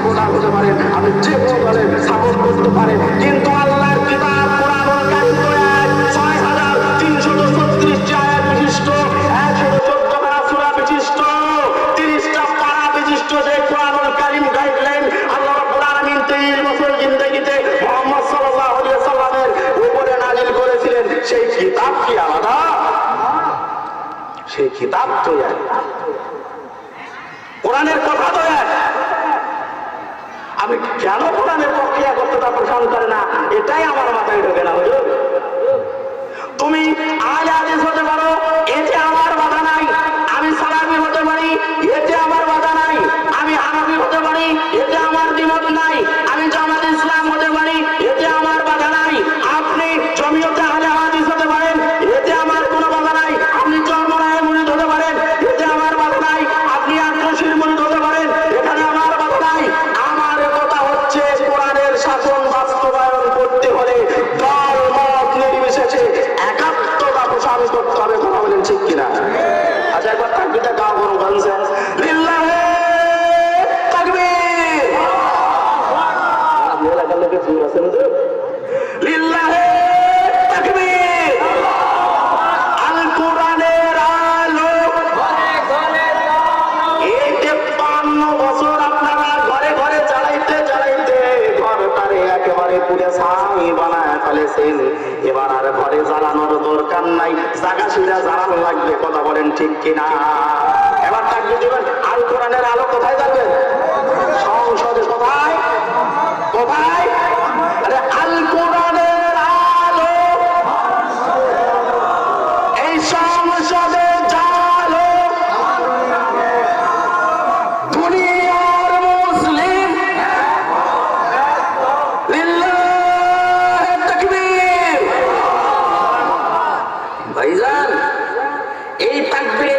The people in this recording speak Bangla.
সাপোর্টার হতে পারেন, আপনি যে কোনো দলের সাপোর্ট করতে পারেন, কিন্তু আল্লাহর কিতাব কোরআনুল কারীম তো এক ৬,৩৩৬ আয়াত বিশিষ্ট, ১১৪ পারা সূরা বিশিষ্ট, ৩০টা পারা বিশিষ্ট যে কোরআনুল কারীম গাইডলাইন আল্লাহ রাব্বুল আলামিন ৩০ বছর জিন্দেগিতে মুহাম্মদ সাল্লাল্লাহু আলাইহি ওয়াসাল্লামের উপরে নাযিল করেছিলেন, সেই কিতাব কি আলাদা? সেই কিতাব তো এক, কোরআনের কথা তো এক। আমি কেন কোরআনের পক্ষে একত্রতা পোষণ করে না, এটাই আমার মাথায় ঢোকে না। হুজুর, তুমি আহলে হাদিস হতে পারো, এতে আমার বাধা নাই। আমি সালাফি হতে পারি, এতে আমার বাধা নাই। আমি হানাফি হতে পারি, এতে আমার দ্বিমত নাই। আমি জামাত ইসলাম হতে পারি, এতে আমার বাধা নাই। আপনি জমিয়তে আহলে হাদিস হতে পারেন, এতে আমার কোনো বাধা নাই। আপনি চরমনায়ের মুরিদ হতে পারেন, এতে আমার বাধা নাই। আপনি আটরশির মুরিদ হতে পারেন, এখানে আমার বাধা নাই। আমার কথা হচ্ছে কোরআনের শাসন বাস্তবায়ন করতে হলে দল মত নির্বিশেষে একাত্মতা পোষণ করতে হবে। কথা বলেন ঠিক কিনা? আচ্ছা, একবার তাকবীরটা গাও করুন, বলছে লিল্লাহি তাকবীর। আপনি এলাকার লোকে জোর আছেন তো? লিল্লাহি তাকবীর। আল কোরআনের আলো। এই 53 বছর আপনারা ঘরে ঘরে জ্বালাইতে জ্বালাইতে ঘরটারে একেবারে পুড়ে ছাই বানায় ফেলেছেন। এবার আর ঘরে জ্বালানোর দরকার নাই, জায়গা সুবিধা জ্বালানো লাগবে। কথা বলেন ঠিক কিনা?